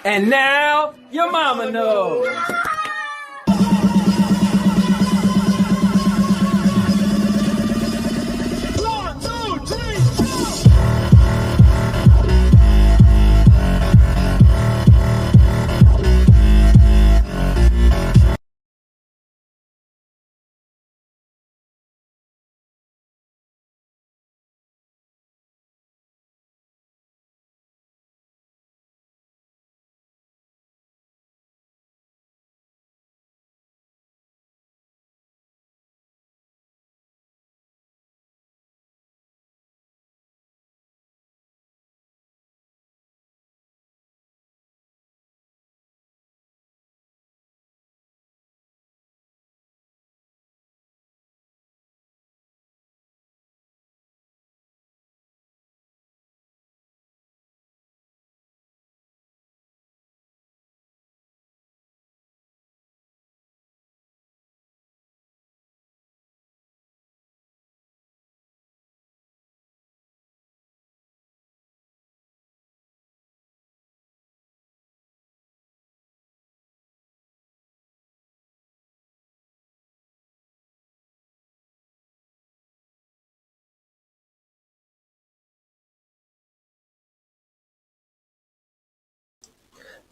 And now, your mama knows.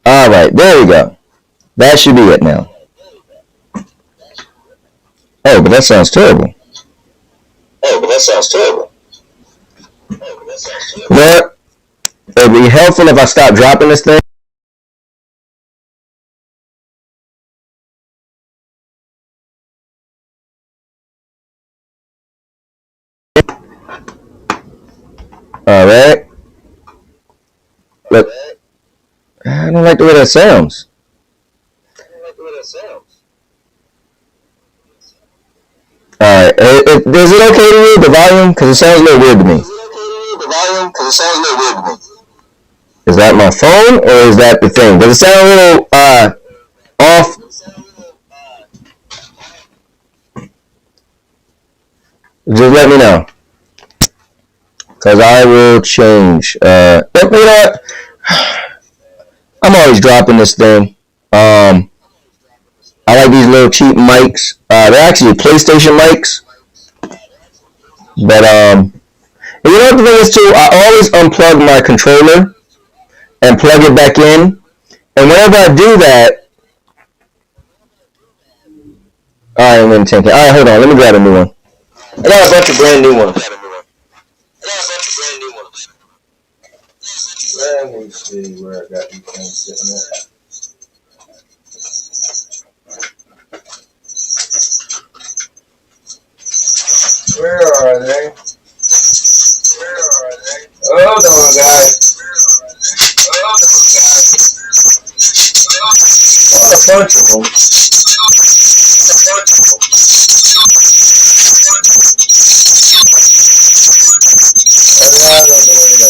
All right, there we go. That should be it now. Oh, but that sounds terrible. But it'd be helpful if I stop dropping this thing. All right. Look, I don't like the way that sounds. All right. Is it okay to you, the volume? Because it sounds a little weird to me. Is that my phone or is that the thing? Does it sound a little off? Just let me know. Because I will change. You know what? I'm always dropping this thing. I like these little cheap mics. They're actually PlayStation mics. But, you know what the thing is too? I always unplug my controller and plug it back in. And whenever I do that, alright, I'm going to take it. Alright, hold on. Let me grab a new one. I got a bunch of brand new ones. Let me see where I got these things sitting at. Where are they? Hold on, guys. A bunch of them. I don't know where to go.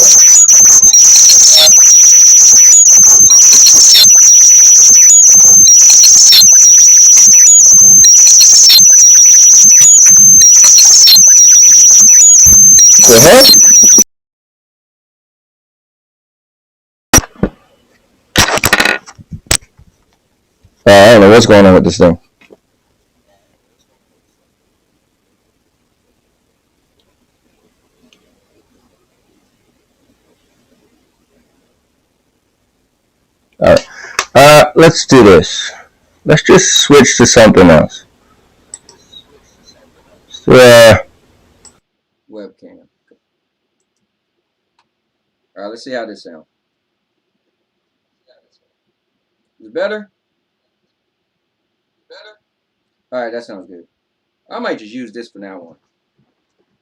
I don't know what's going on with this thing. Alright. Let's do this. Let's just switch to something else. Webcam. Alright, let's see how this sounds. Is it better? Alright, that sounds good. I might just use this for now on.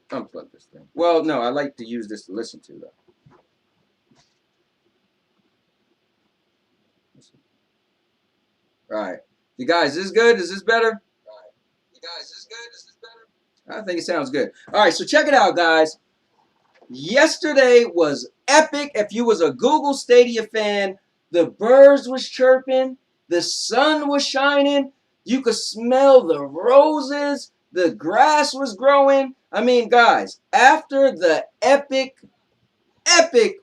Unplug this thing. Well, no, I like to use this to listen to, though. Alright. You guys, is this good? Is this better? I think it sounds good. Alright, so check it out, guys. Yesterday was epic. If you was a Google Stadia fan, the birds was chirping, the sun was shining, you could smell the roses, the grass was growing. I mean, guys, after the epic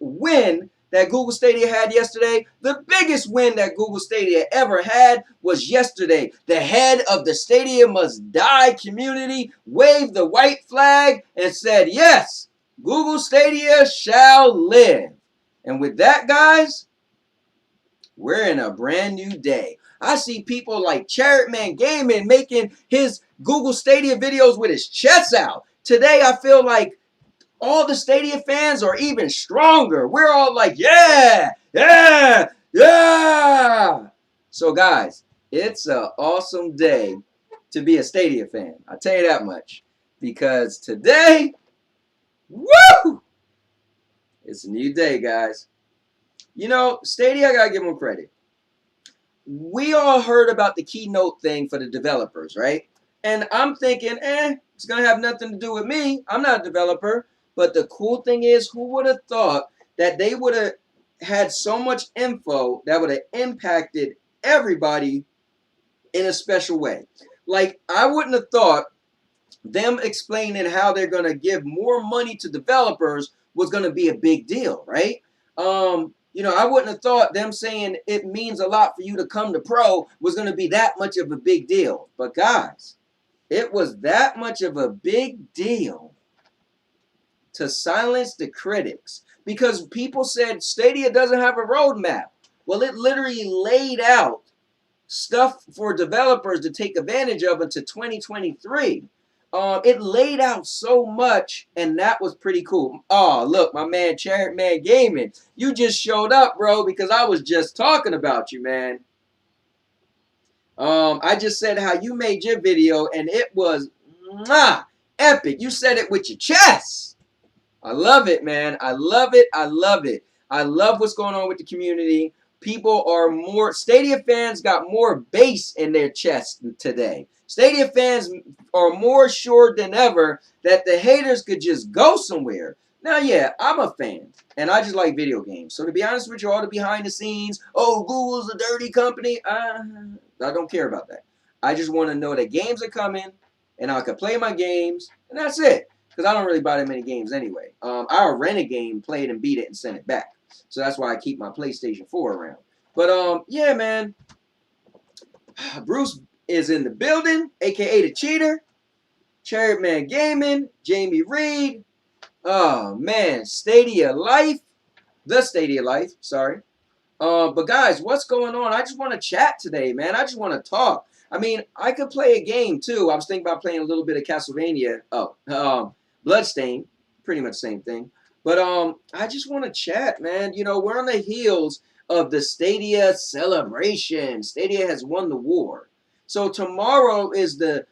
win that Google Stadia had yesterday, the biggest win that Google Stadia ever had was yesterday. The head of the Stadia Must Die community waved the white flag and said, yes, Google Stadia shall live. And with that, guys, we're in a brand new day. I see people like Charitman Gaming making his Google Stadia videos with his chest out. Today, I feel like all the Stadia fans are even stronger. We're all like, yeah, yeah, yeah. So, guys, it's an awesome day to be a Stadia fan. I'll tell you that much. Because today, woo! It's a new day, guys. You know, Stadia, I got to give them credit. We all heard about the keynote thing for the developers, right? And I'm thinking, it's going to have nothing to do with me. I'm not a developer. But the cool thing is, who would have thought that they would have had so much info that would have impacted everybody in a special way? Like, I wouldn't have thought them explaining how they're going to give more money to developers was going to be a big deal, right? You know, I wouldn't have thought them saying it means a lot for you to come to pro was going to be that much of a big deal. But guys, it was that much of a big deal to silence the critics because people said Stadia doesn't have a roadmap. Well, it literally laid out stuff for developers to take advantage of into 2023. It laid out so much, and that was pretty cool. Oh, look, my man Charitman Gaming, you just showed up, bro, because I was just talking about you, man. I just said how you made your video, and it was epic. You said it with your chest. I love it, man. I love it. I love it. I love what's going on with the community. People are more, Stadia fans got more bass in their chest today. Stadia fans are more sure than ever that the haters could just go somewhere. Now, yeah, I'm a fan, and I just like video games. So to be honest with you, all the behind the scenes, oh, Google's a dirty company, I don't care about that. I just want to know that games are coming, and I can play my games, and that's it. Because I don't really buy that many games anyway. I'll rent a game, play it, and beat it, and send it back. So that's why I keep my PlayStation 4 around. But, yeah, man. Bruce is in the building, a.k.a. the cheater. Charitman Gaming, Jamie Reed. Oh, man. Stadia Life. The Stadia Life, sorry. But, guys, what's going on? I just want to chat today, man. I just want to talk. I mean, I could play a game, too. I was thinking about playing a little bit of Castlevania. Bloodstain. Pretty much the same thing. But I just want to chat, man. You know, we're on the heels of the Stadia celebration. Stadia has won the war. So tomorrow is the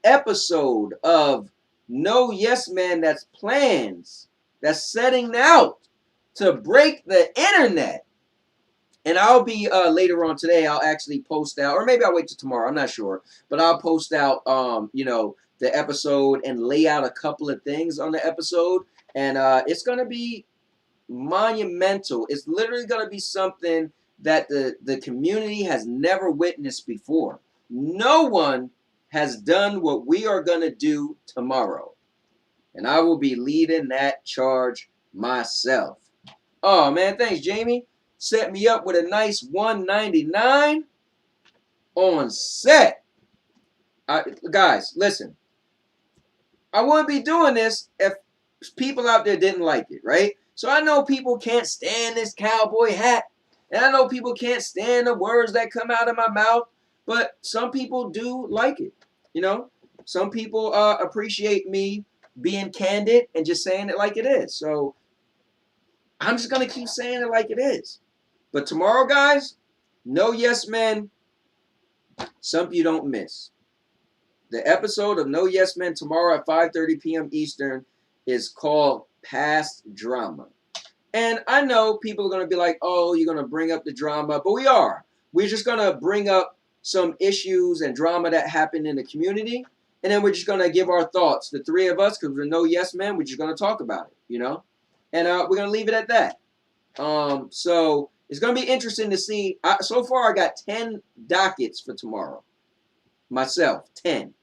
episode of No Yes Man that's plans, that's setting out to break the internet. And I'll be later on today, I'll actually post out, or maybe I'll wait till tomorrow, I'm not sure. But I'll post out, you know, the episode and lay out a couple of things on the episode. And it's going to be monumental. It's literally going to be something that the community has never witnessed before. No one has done what we are going to do tomorrow. And I will be leading that charge myself. Oh, man, thanks, Jamie. Set me up with a nice $199 on set. Guys, listen. I wouldn't be doing this if people out there didn't like it, right? So I know people can't stand this cowboy hat. And I know people can't stand the words that come out of my mouth. But some people do like it, you know? Some people appreciate me being candid and just saying it like it is. So I'm just going to keep saying it like it is. But tomorrow, guys, no yes men, something you don't miss. The episode of No Yes Men tomorrow at 5:30 p.m. Eastern is called Past Drama. And I know people are going to be like, oh, you're going to bring up the drama. But we are. We're just going to bring up some issues and drama that happened in the community. And then we're just going to give our thoughts. The three of us, because we're no yes men, we're just going to talk about it, you know. And we're going to leave it at that. So it's going to be interesting to see. So far, I got 10 dockets for tomorrow. Myself, 10.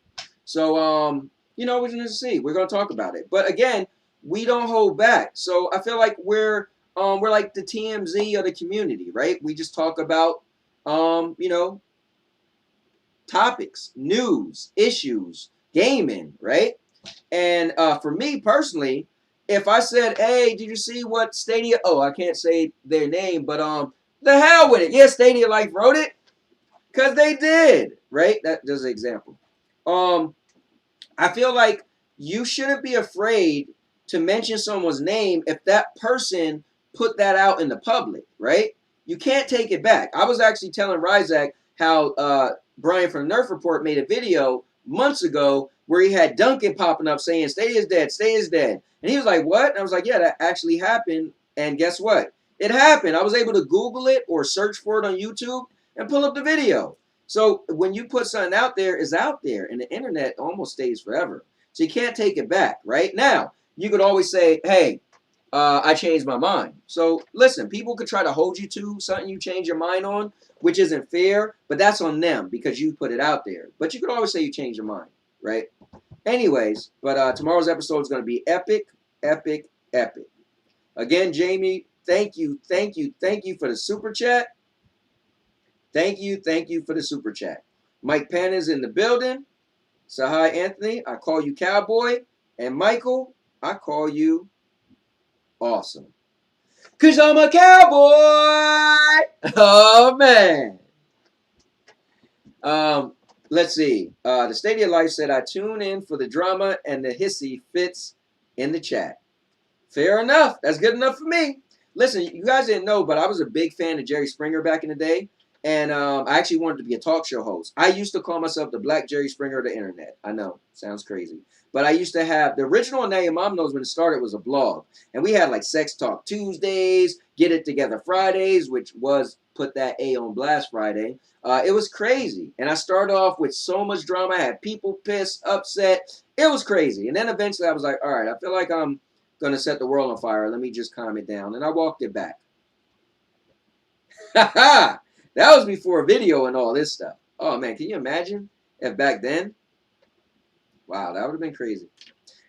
So, you know, we're going to see. We're going to talk about it. But again, we don't hold back. So I feel like we're we're like the TMZ of the community, right? We just talk about, you know, topics, news, issues, gaming, right? And for me personally, if I said, "Hey, did you see what Stadia?" Oh, I can't say their name, but the hell with it. Yeah, Stadia Life wrote it because they did, right? That just an example. I feel like you shouldn't be afraid to mention someone's name if that person put that out in the public, right? You can't take it back. I was actually telling Ryzak how Brian from Nerf Report made a video months ago where he had Duncan popping up saying, "Stadia's dead, Stadia's dead." And he was like, "What?" And I was like, "Yeah, that actually happened." And guess what? It happened. I was able to Google it or search for it on YouTube and pull up the video. So when you put something out there, it's out there, and the internet almost stays forever. So you can't take it back, right? Now, you could always say, "Hey, I changed my mind." So listen, people could try to hold you to something you change your mind on, which isn't fair, but that's on them because you put it out there. But you could always say you changed your mind, right? Anyways, but tomorrow's episode is going to be epic, epic, epic. Again, Jamie, thank you for the super chat. Thank you for the super chat. Mike Penn is in the building. So hi, Anthony. I call you Cowboy. And Michael, I call you Awesome. Because I'm a cowboy. Oh, man. Let's see. The Stadia Life said, "I tune in for the drama and the hissy fits in the chat." Fair enough. That's good enough for me. Listen, you guys didn't know, but I was a big fan of Jerry Springer back in the day. And I actually wanted to be a talk show host. I used to call myself the Black Jerry Springer of the internet. I know, sounds crazy. But I used to have, the original Now Your Mom Knows when it started was a blog. And we had like Sex Talk Tuesdays, Get It Together Fridays, which was Put That A on Blast Friday. It was crazy. And I started off with so much drama. I had people pissed, upset. It was crazy. And then eventually I was like, all right, I feel like I'm going to set the world on fire. Let me just calm it down. And I walked it back. Ha ha! That was before video and all this stuff. Oh, man, can you imagine if back then? Wow, that would have been crazy.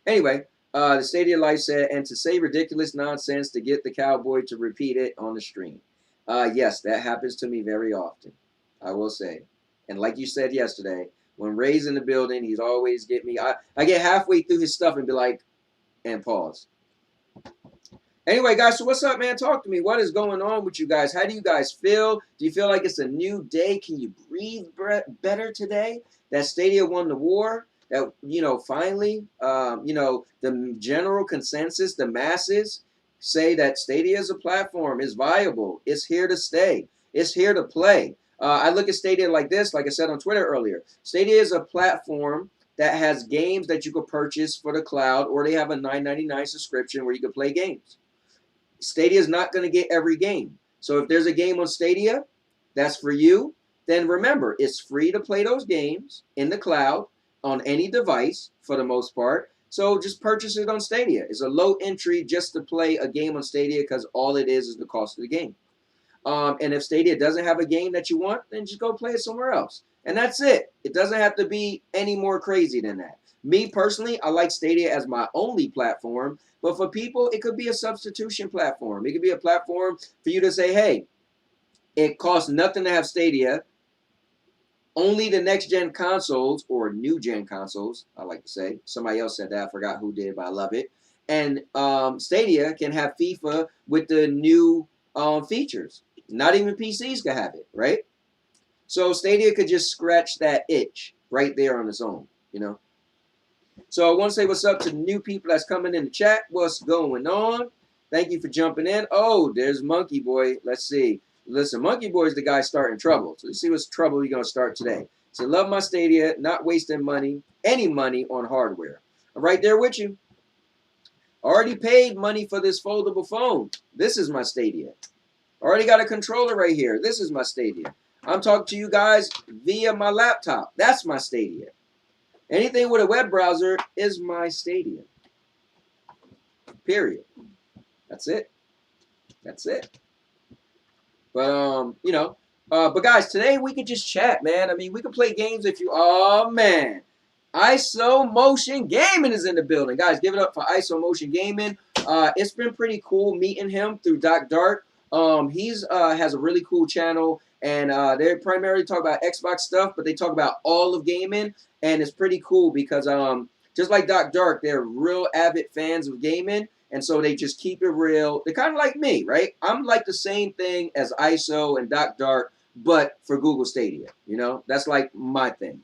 Anyway, the Stadia Life said, "And to say ridiculous nonsense to get the cowboy to repeat it on the stream." Yes, that happens to me very often, I will say. And like you said yesterday, when Ray's in the building, he's always get me. I get halfway through his stuff and be like, and pause. Anyway, guys, so what's up, man? Talk to me. What is going on with you guys? How do you guys feel? Do you feel like it's a new day? Can you breathe better today? That Stadia won the war? That, you know, finally, you know, the general consensus, the masses say that Stadia as a platform is viable. It's here to stay. It's here to play. I look at Stadia like this, like I said on Twitter earlier. Stadia is a platform that has games that you could purchase for the cloud, or they have a $9.99 subscription where you can play games. Stadia is not going to get every game. So if there's a game on Stadia that's for you, then remember, it's free to play those games in the cloud on any device for the most part. So just purchase it on Stadia. It's a low entry just to play a game on Stadia because all it is the cost of the game. And if Stadia doesn't have a game that you want, then just go play it somewhere else. And that's it. It doesn't have to be any more crazy than that. Me personally, I like Stadia as my only platform. But for people, it could be a substitution platform. It could be a platform for you to say, hey, it costs nothing to have Stadia. Only the next-gen consoles, or new-gen consoles, I like to say. Somebody else said that. I forgot who did, but I love it. And Stadia can have FIFA with the new features. Not even PCs can have it, right? So Stadia could just scratch that itch right there on its own, you know? So I want to say what's up to the new people that's coming in the chat. What's going on? Thank you for jumping in. Oh, there's Monkey Boy. Let's see. Listen, Monkey Boy is the guy starting trouble. So let's see what's trouble we're going to start today. So love my Stadia, not wasting money, any money on hardware. I'm right there with you. Already paid money for this foldable phone. This is my Stadia. Already got a controller right here. This is my Stadia. I'm talking to you guys via my laptop. That's my Stadia. Anything with a web browser is my Stadia. Period. That's it. That's it. But, you know, but guys, today we could just chat, man. I mean, we could play games if you, oh, man. ISO Motion Gaming is in the building. Guys, give it up for ISO Motion Gaming. It's been pretty cool meeting him through Doc Dark. He's has a really cool channel, and they primarily talk about Xbox stuff, but they talk about all of gaming, and it's pretty cool because just like Doc Dark, they're real avid fans of gaming, and so they just keep it real. They're kind of like me, right? I'm like the same thing as ISO and Doc Dark, but for Google Stadia. You know, that's like my thing.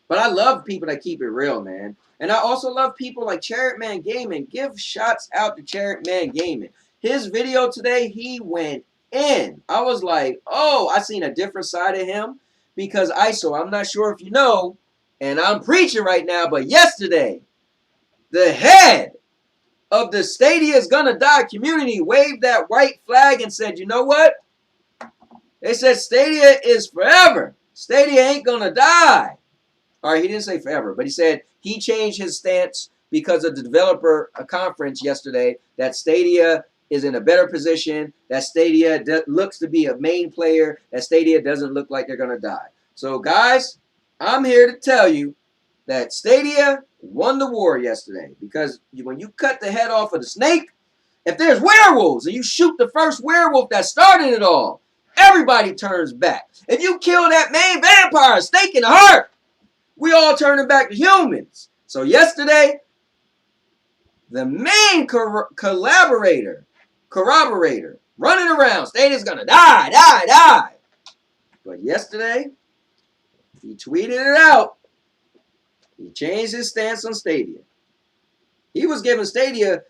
But I love people that keep it real, man. And I also love people like Chariot Man Gaming. Give shots out to Chariot Man Gaming. His video today, he went in. I was like, oh, I seen a different side of him. Because ISO, I'm not sure if you know, and I'm preaching right now, but yesterday, the head of the Stadia is Gonna Die community waved that white flag and said, you know what? They said Stadia is forever. Stadia ain't gonna die. All right, he didn't say forever, but he said he changed his stance because of the developer conference yesterday, that Stadia is in a better position, that Stadia looks to be a main player, that Stadia doesn't look like they're going to die. So, guys, I'm here to tell you that Stadia won the war yesterday, because when you cut the head off of the snake, if there's werewolves and you shoot the first werewolf that started it all, everybody turns back. If you kill that main vampire, stake in the heart, we all turning back to humans. So yesterday, the main corroborator, running around, Stadia's gonna die. But yesterday, he tweeted it out. He changed his stance on Stadia. He was giving Stadia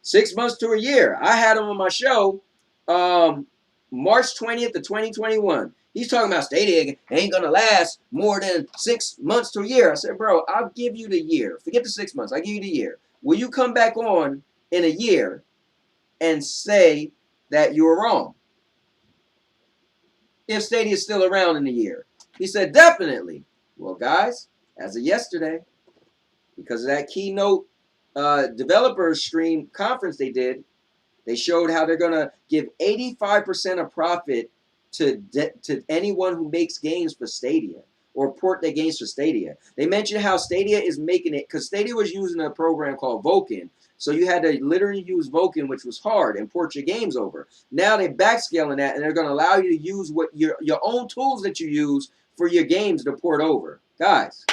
6 months to a year. I had him on my show March 20th of 2021. He's talking about Stadia ain't going to last more than 6 months to a year. I said, bro, I'll give you the year. Forget the 6 months. I'll give you the year. Will you come back on in a year and say that you were wrong? If Stadia is still around in a year. He said, definitely. Well, guys, as of yesterday, because of that keynote developer stream conference they did, they showed how they're going to give 85% of profit to anyone who makes games for Stadia or port their games for Stadia. They mentioned how Stadia is making it, because Stadia was using a program called Vulkan. So you had to literally use Vulkan, which was hard, and port your games over. Now they're backscaling that, and they're going to allow you to use what your own tools that you use for your games to port over. Guys,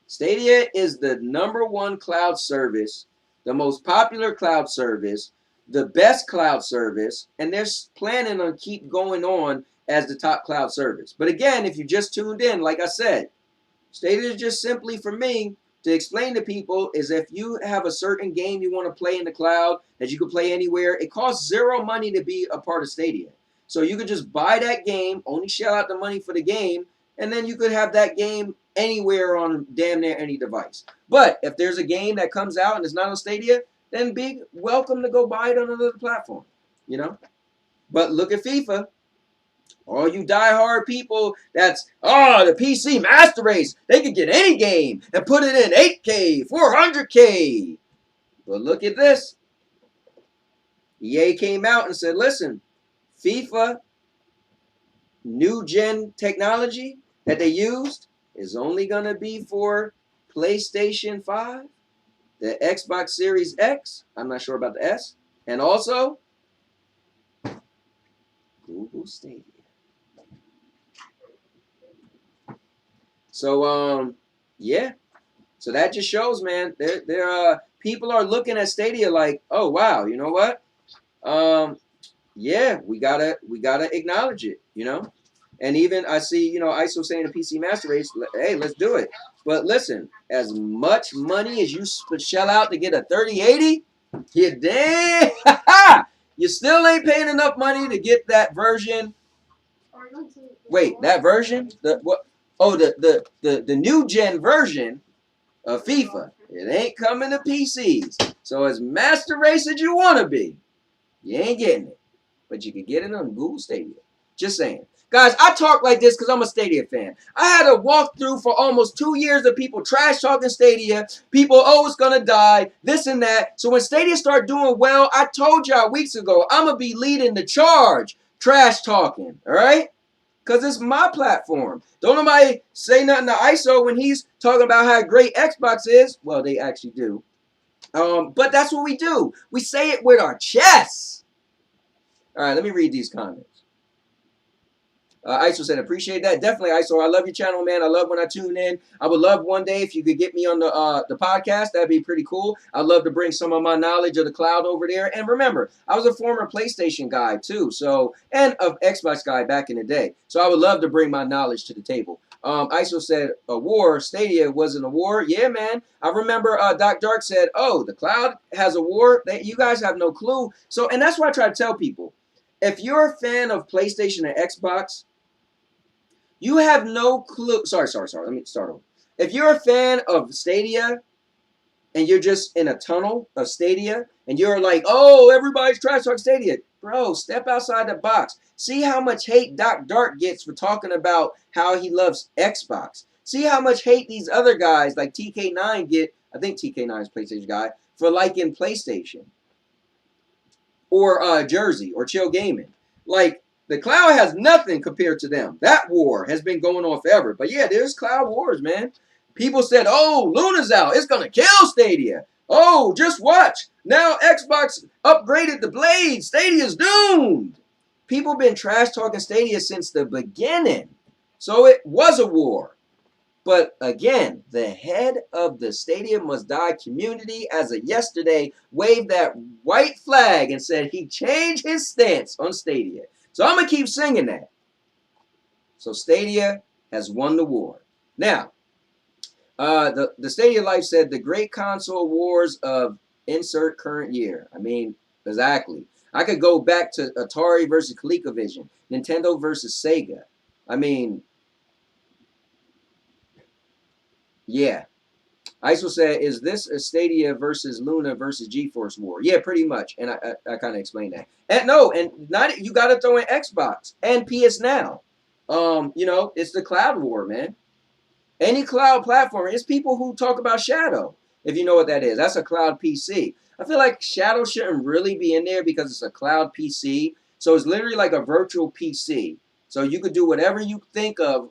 Stadia is the #1 cloud service, the most popular cloud service, the best cloud service, and they're planning on keep going on as the top cloud service. But again, if you just tuned in, like I said, Stadia is just simply for me to explain to people is if you have a certain game you want to play in the cloud that you can play anywhere, it costs zero money to be a part of Stadia. So you could just buy that game, only shell out the money for the game, and then you could have that game anywhere on damn near any device. But if there's a game that comes out and it's not on Stadia, then big welcome to go buy it on another platform, you know. But look at FIFA. All you diehard people that's, the PC Master Race, they could get any game and put it in 8K, 400K. But look at this. EA came out and said, listen, FIFA, new gen technology that they used is only going to be for PlayStation 5, the Xbox Series X, I'm not sure about the S, and also Google Stadia. So, yeah. So that just shows, man, people are looking at Stadia like, oh, wow, you know what? Yeah, we gotta acknowledge it, you know? And even I see, ISO saying the PC Master Race, hey, let's do it. But listen, as much money as you shell out to get a 3080, you still ain't paying enough money to get that version. Wait, that version? The new gen version of FIFA. It ain't coming to PCs. So as Master Race as you want to be, you ain't getting it. But you can get it on Google Stadia. Just saying. Guys, I talk like this because I'm a Stadia fan. I had a walkthrough for almost 2 years of people trash talking Stadia. People, it's going to die, this and that. So when Stadia started doing well, I told y'all weeks ago, I'm going to be leading the charge trash talking. All right? Because it's my platform. Don't nobody say nothing to ISO when he's talking about how great Xbox is. Well, they actually do. But that's what we do. We say it with our chests. All right, let me read these comments. ISO said, appreciate that. Definitely, ISO. I love your channel, man. I love when I tune in. I would love one day if you could get me on the podcast. That'd be pretty cool. I'd love to bring some of my knowledge of the cloud over there. And remember, I was a former PlayStation guy too, and an Xbox guy back in the day. So I would love to bring my knowledge to the table. ISO said, a war. Stadia wasn't a war. Yeah, man. I remember Doc Dark said, oh, the cloud has a war. You guys have no clue. So, and that's what I try to tell people. If you're a fan of PlayStation and Xbox, you have no clue. Sorry. Let me start over. If you're a fan of Stadia and you're just in a tunnel of Stadia and you're like, oh, everybody's trash talking Stadia. Bro, step outside the box. See how much hate Doc Dark gets for talking about how he loves Xbox. See how much hate these other guys like TK9 get. I think TK9 is PlayStation guy for liking PlayStation. Or Jersey or Chill Gaming. Like, the cloud has nothing compared to them. That war has been going on forever. But yeah, there's cloud wars, man. People said, oh, Luna's out. It's going to kill Stadia. Oh, just watch. Now Xbox upgraded the blade. Stadia's doomed. People been trash talking Stadia since the beginning. So it was a war. But again, the head of the Stadia Must Die community as of yesterday waved that white flag and said he changed his stance on Stadia. So I'm going to keep singing that. So Stadia has won the war. Now, the Stadia Life said the great console wars of insert current year. I mean, exactly. I could go back to Atari versus ColecoVision, Nintendo versus Sega. I mean, yeah. ISO said, is this a Stadia versus Luna versus GeForce war? Yeah, pretty much. And I kind of explained that. And no, and not you got to throw in Xbox and PS Now. You know, it's the cloud war, man. Any cloud platform. It's people who talk about Shadow, if you know what that is. That's a cloud PC. I feel like Shadow shouldn't really be in there because it's a cloud PC. So it's literally like a virtual PC. So you could do whatever you think of.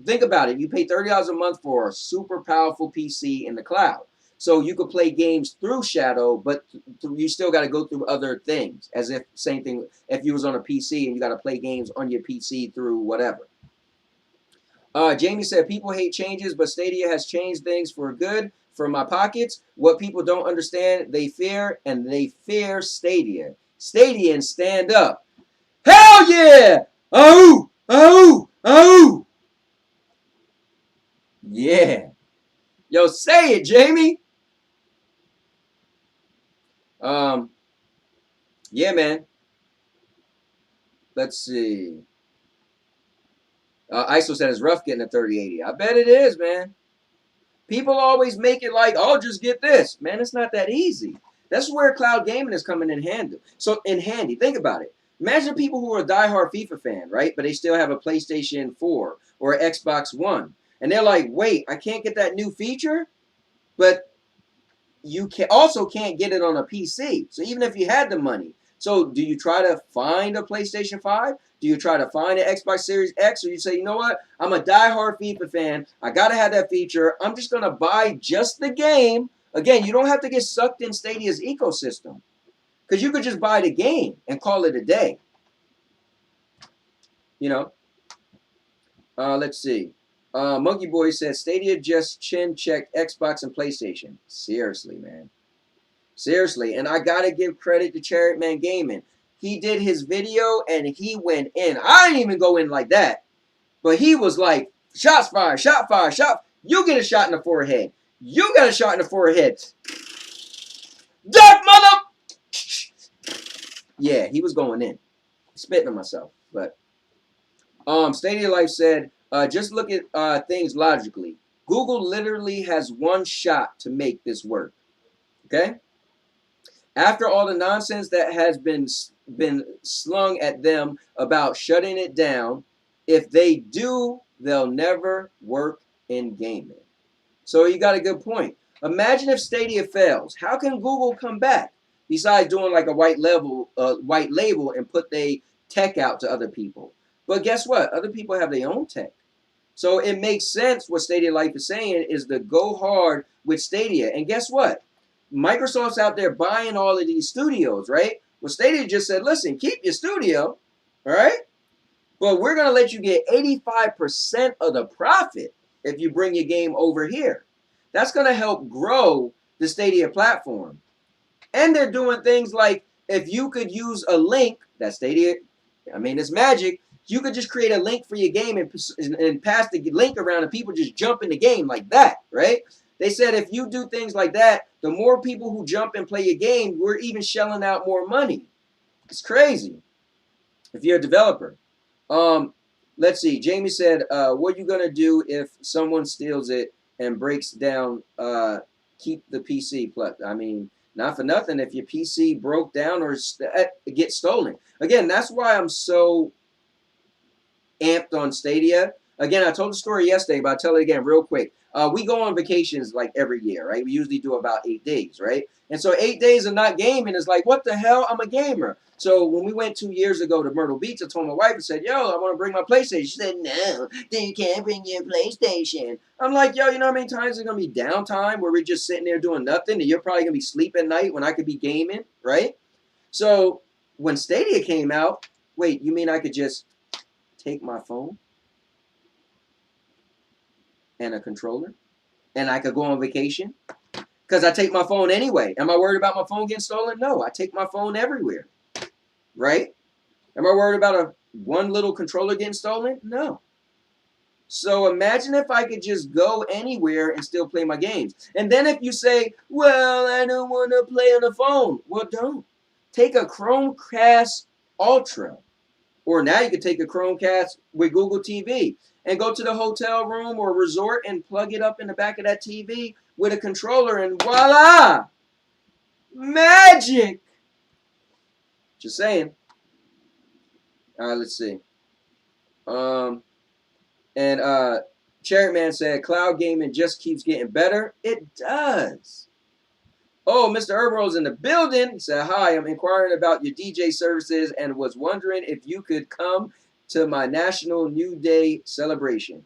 Think about it. You pay $30 a month for a super powerful PC in the cloud. So you could play games through Shadow, but you still got to go through other things. As if, same thing, if you was on a PC and you got to play games on your PC through whatever. Jamie said, people hate changes, but Stadia has changed things for good for my pockets. What people don't understand, they fear, and they fear Stadia. Stadians stand up. Hell yeah! Oh! Oh! Oh! Yeah. Yo, say it, Jamie. Yeah, man. Let's see. ISO said it's rough getting a 3080. I bet it is, man. People always make it like, oh, just get this. Man, it's not that easy. That's where cloud gaming is coming in handy. So, in handy. Think about it. Imagine people who are a diehard FIFA fan, right? But they still have a PlayStation 4 or an Xbox One. And they're like, wait, I can't get that new feature? But you also can't get it on a PC. So even if you had the money. So do you try to find a PlayStation 5? Do you try to find an Xbox Series X? Or you say, you know what? I'm a diehard FIFA fan. I got to have that feature. I'm just going to buy just the game. Again, you don't have to get sucked in Stadia's ecosystem. Because you could just buy the game and call it a day. You know? Let's see. Monkey Boy says, Stadia just chin checked Xbox and PlayStation. Seriously, man. Seriously. And I got to give credit to Chariot Man Gaming. He did his video and he went in. I didn't even go in like that. But he was like, shots fired, shot fired, shot. You get a shot in the forehead. You got a shot in the forehead. Dark mother! Yeah, he was going in. Spitting on myself. But Stadia Life said, just look at things logically. Google literally has one shot to make this work. Okay? After all the nonsense that has been slung at them about shutting it down, if they do, they'll never work in gaming. So you got a good point. Imagine if Stadia fails. How can Google come back? Besides doing like a white label and put their tech out to other people. But guess what? Other people have their own tech. So it makes sense what Stadia Life is saying is to go hard with Stadia. And guess what? Microsoft's out there buying all of these studios, right? Well, Stadia just said, listen, keep your studio, all right? But we're going to let you get 85% of the profit if you bring your game over here. That's going to help grow the Stadia platform. And they're doing things like if you could use a link, that Stadia, I mean, it's magic. You could just create a link for your game and pass the link around and people just jump in the game like that, right? They said if you do things like that, the more people who jump and play your game, we're even shelling out more money. It's crazy if you're a developer. Let's see. Jamie said, what are you going to do if someone steals it and breaks down, keep the PC? Plus, I mean, not for nothing. If your PC broke down or gets stolen. Again, that's why I'm so amped on Stadia. Again, I told the story yesterday, but I'll tell it again real quick. We go on vacations like every year, right? We usually do about 8 days, right? And so 8 days of not gaming is like, what the hell? I'm a gamer. So when we went 2 years ago to Myrtle Beach, I told my wife and said, yo, I want to bring my PlayStation. She said, no, then you can't bring your PlayStation. I'm like, yo, you know how many times there's going to be downtime where we're just sitting there doing nothing and you're probably going to be sleeping at night when I could be gaming, right? So when Stadia came out, wait, you mean I could just take my phone and a controller and I could go on vacation? Because I take my phone anyway. Am I worried about my phone getting stolen? No, I take my phone everywhere. Right? Am I worried about one little controller getting stolen? No. So imagine if I could just go anywhere and still play my games. And then if you say, well, I don't want to play on the phone. Well, don't. Take a Chromecast Ultra. Or now you can take a Chromecast with Google TV and go to the hotel room or resort and plug it up in the back of that TV with a controller and voila! Magic! Just saying. All right, let's see. Cherry Man said, cloud gaming just keeps getting better. It does. Oh, Mr. Herbal's in the building. He said, hi, I'm inquiring about your DJ services and was wondering if you could come to my National Nude Day celebration.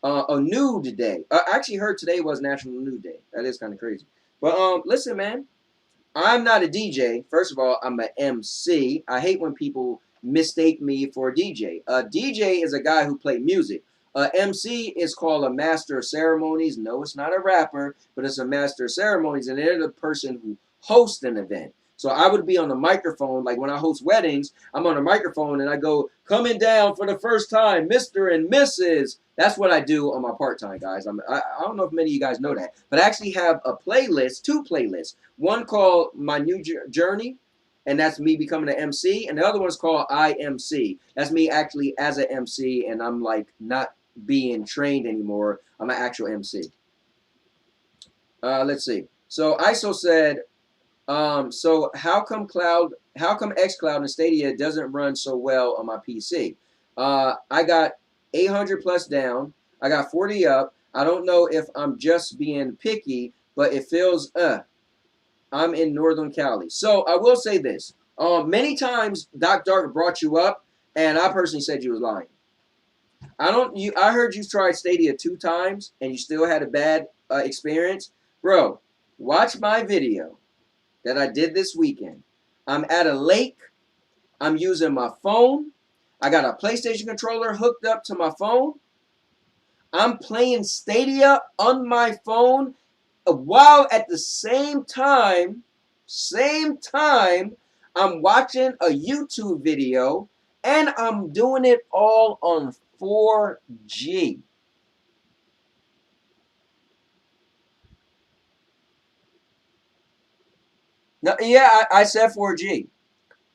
A nude day. I actually heard today was National Nude Day. That is kind of crazy. But listen, man. I'm not a DJ. First of all, I'm an MC. I hate when people mistake me for a DJ. A DJ is a guy who plays music. MC is called a master of ceremonies. No, it's not a rapper, but it's a master of ceremonies, and they're the person who hosts an event. So I would be on the microphone, like when I host weddings, I'm on a microphone and I go, coming down for the first time, Mr. and Mrs. That's what I do on my part-time, guys. I don't know if many of you guys know that, but I actually have a playlist, 2 playlists. One called My New Journey, and that's me becoming an MC, and the other one's called IMC. That's me actually as an MC, and I'm like not being trained anymore. I'm an actual MC. Let's see. So ISO said, so how come xCloud and Stadia doesn't run so well on my PC? I got 800 plus down. I got 40 up. I don't know if I'm just being picky, but it feels, I'm in Northern Cali. So I will say this. Many times Doc Dark brought you up, and I personally said you was lying. I heard you tried Stadia 2 times, and you still had a bad experience. Bro, watch my video that I did this weekend. I'm at a lake. I'm using my phone. I got a PlayStation controller hooked up to my phone. I'm playing Stadia on my phone while at the same time, I'm watching a YouTube video and I'm doing it all on 4G. No, yeah, I said 4G.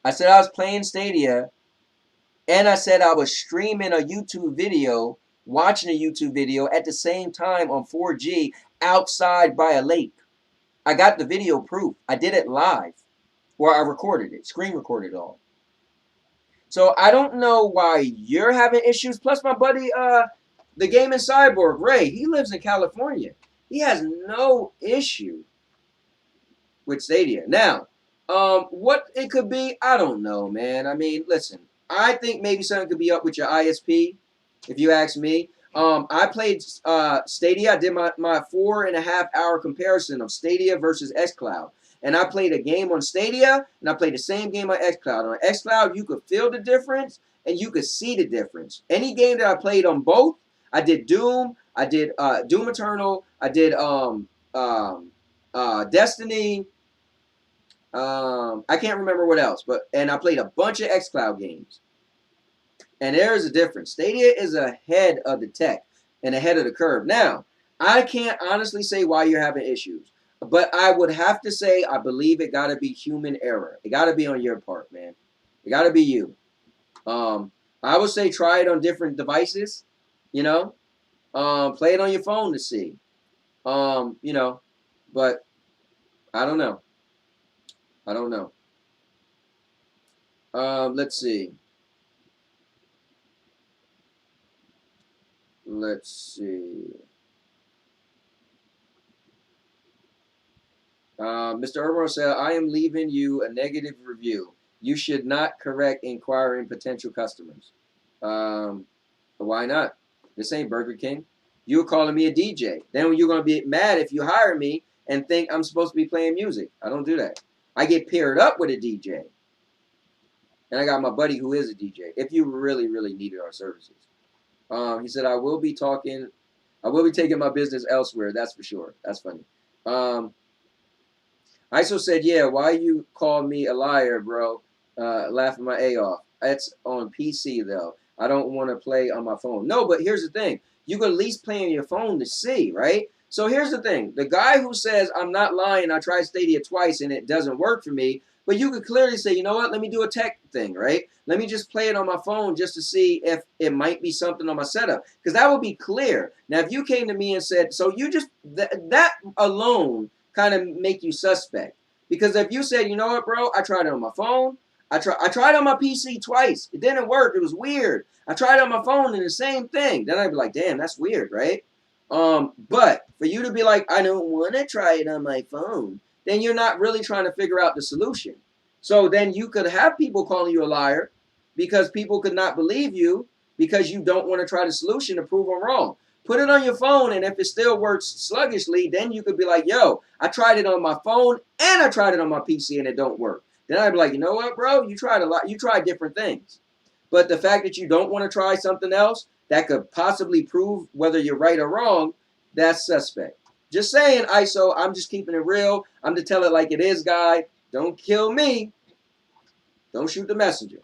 I said I was playing Stadia, and I said I was streaming a YouTube video, watching a YouTube video at the same time on 4G outside by a lake. I got the video proof. I did it live, or I recorded it, screen recorded it all. So I don't know why you're having issues. Plus, my buddy, the gaming cyborg Ray, he lives in California. He has no issue with Stadia. Now, what it could be, I don't know, man. I mean, listen, I think maybe something could be up with your ISP, if you ask me. I played Stadia. I did my 4.5 hour comparison of Stadia versus xCloud. And I played a game on Stadia, and I played the same game on xCloud. On xCloud, you could feel the difference, and you could see the difference. Any game that I played on both, I did Doom, I did Doom Eternal, I did Destiny. I can't remember what else, and I played a bunch of xCloud games. And there is a difference. Stadia is ahead of the tech and ahead of the curve. Now, I can't honestly say why you're having issues. But I would have to say I believe it got to be human error. It got to be on your part, man. It got to be you. I would say try it on different devices, you know. Play it on your phone to see. You know, but I don't know. I don't know. Let's see. Let's see. Mr. Urban said, I am leaving you a negative review. You should not correct inquiring potential customers. Why not? This ain't Burger King. You're calling me a DJ. Then you're going to be mad if you hire me and think I'm supposed to be playing music. I don't do that. I get paired up with a DJ. And I got my buddy who is a DJ. If you really, really needed our services. He said, I will be taking my business elsewhere. That's for sure. That's funny. ISO said, yeah, why you call me a liar, bro? Laughing my A off. That's on PC, though. I don't want to play on my phone. No, but here's the thing. You can at least play on your phone to see, right? So here's the thing. The guy who says, I'm not lying, I tried Stadia twice and it doesn't work for me, but you could clearly say, you know what, let me do a tech thing, right? Let me just play it on my phone just to see if it might be something on my setup. Because that would be clear. Now, if you came to me and said, so you just, that alone kind of make you suspect. Because if you said, you know what, bro, I tried it on my phone. I tried on my PC twice. It didn't work. It was weird. I tried it on my phone and the same thing. Then I'd be like, damn, that's weird, right? But for you to be like, I don't want to try it on my phone, then you're not really trying to figure out the solution. So then you could have people calling you a liar because people could not believe you because you don't want to try the solution to prove them wrong. Put it on your phone, and if it still works sluggishly, then you could be like, yo, I tried it on my phone and I tried it on my PC and it don't work. Then I'd be like, you know what, bro? You tried a lot. You tried different things. But the fact that you don't want to try something else that could possibly prove whether you're right or wrong, that's suspect. Just saying, ISO, I'm just keeping it real. I'm to tell it like it is, guy. Don't kill me. Don't shoot the messenger.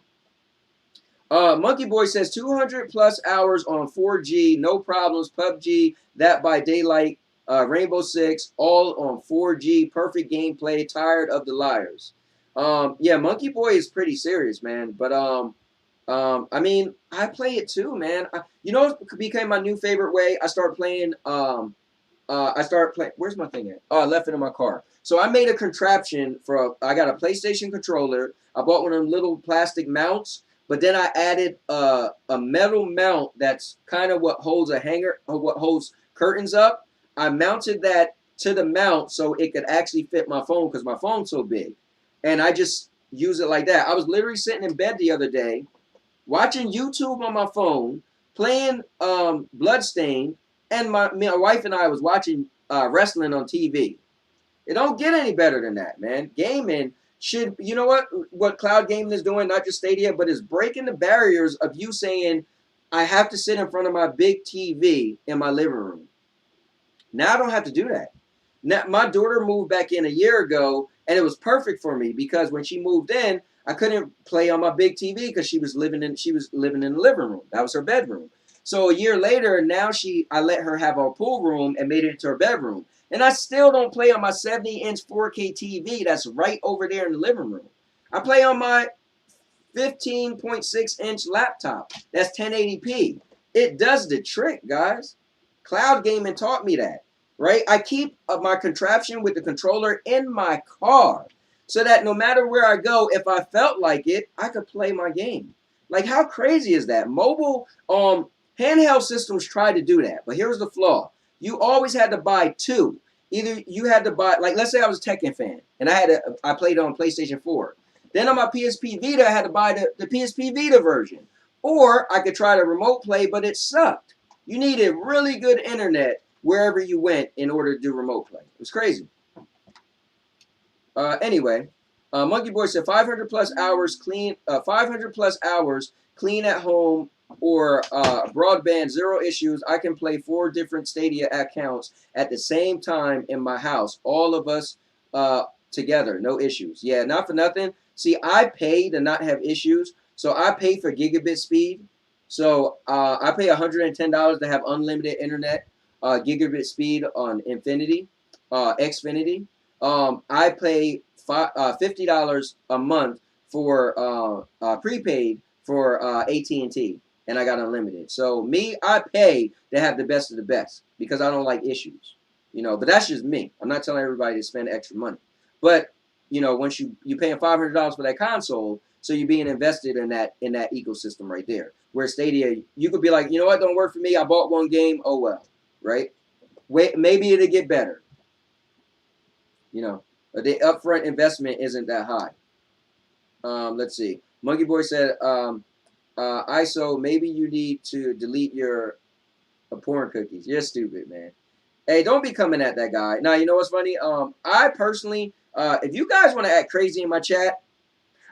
Monkey Boy says 200 plus hours on 4G, no problems. PUBG, that by daylight, Rainbow Six, all on 4G, perfect gameplay. Tired of the liars. Yeah, Monkey Boy is pretty serious, man. But I mean, I play it too, man. You know, it became my new favorite way. I start playing. Where's my thing at? Oh, I left it in my car. So I made a contraption for. I got a PlayStation controller. I bought one of them little plastic mounts. But then I added a metal mount that's kind of what holds a hanger, or what holds curtains up. I mounted that to the mount so it could actually fit my phone because my phone's so big. And I just use it like that. I was literally sitting in bed the other day, watching YouTube on my phone, playing Bloodstained, and my wife and I was watching wrestling on TV. It don't get any better than that, man. Gaming should, you know what cloud gaming is doing, not just Stadia, but is breaking the barriers of you saying, I have to sit in front of my big TV in my living room. Now I don't have to do that. Now, my daughter moved back in a year ago, and it was perfect for me because when she moved in, I couldn't play on my big TV because she was living in the living room. That was her bedroom. So a year later, now I let her have our pool room and made it into her bedroom. And I still don't play on my 70-inch 4K TV that's right over there in the living room. I play on my 15.6-inch laptop. That's 1080p. It does the trick, guys. Cloud gaming taught me that, right? I keep my contraption with the controller in my car so that no matter where I go, if I felt like it, I could play my game. Like, how crazy is that? Mobile handheld systems try to do that, but here's the flaw. You always had to buy two. Either you had to buy, like, let's say I was a Tekken fan, and I played on PlayStation 4. Then on my PSP Vita, I had to buy the PSP Vita version. Or I could try to remote play, but it sucked. You needed really good internet wherever you went in order to do remote play. It was crazy. Anyway, Monkey Boy said 500 plus hours clean, 500 plus hours clean at home or broadband, zero issues. I can play 4 different Stadia accounts at the same time in my house. All of us together, no issues. Yeah, not for nothing. See, I pay to not have issues, so I pay for gigabit speed. So I pay $110 to have unlimited internet, gigabit speed on Xfinity. I pay $50 a month for prepaid for AT&T, and I got unlimited. So me, I pay to have the best of the best because I don't like issues, you know. But that's just me. I'm not telling everybody to spend extra money. But you know, once you're paying $500 for that console, so you're being invested in that ecosystem right there. Where Stadia, you could be like, you know what, don't work for me. I bought one game. Oh well, right? Wait, maybe it'll get better. You know, but the upfront investment isn't that high. Let's see. Monkey Boy said, ISO, maybe you need to delete your porn cookies. You're stupid, man. Hey, don't be coming at that guy. Now, you know what's funny? I personally, if you guys want to act crazy in my chat,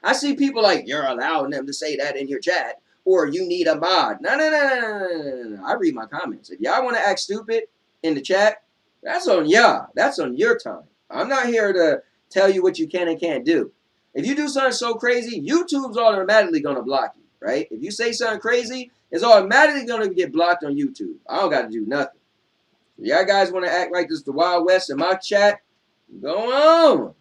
I see people like, you're allowing them to say that in your chat, or you need a mod. No. I read my comments. If y'all want to act stupid in the chat, that's on y'all. That's on your time. I'm not here to tell you what you can and can't do. If you do something so crazy, YouTube's automatically going to block you, right? If you say something crazy, it's automatically going to get blocked on YouTube. I don't got to do nothing. If y'all guys want to act like this the Wild West in my chat, go on.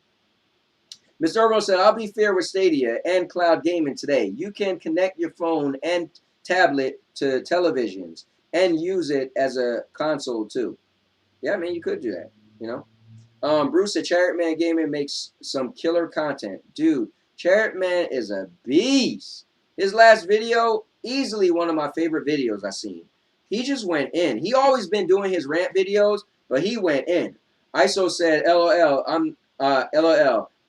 Mr. Urban said, I'll be fair with Stadia and cloud gaming today. You can connect your phone and tablet to televisions and use it as a console too. Yeah, I mean, you could do that, you know. Bruce said, Chariot Man Gaming makes some killer content. Dude, Chariot Man is a beast. His last video, easily one of my favorite videos I've seen. He just went in. He always been doing his rant videos, but he went in. ISO said, LOL,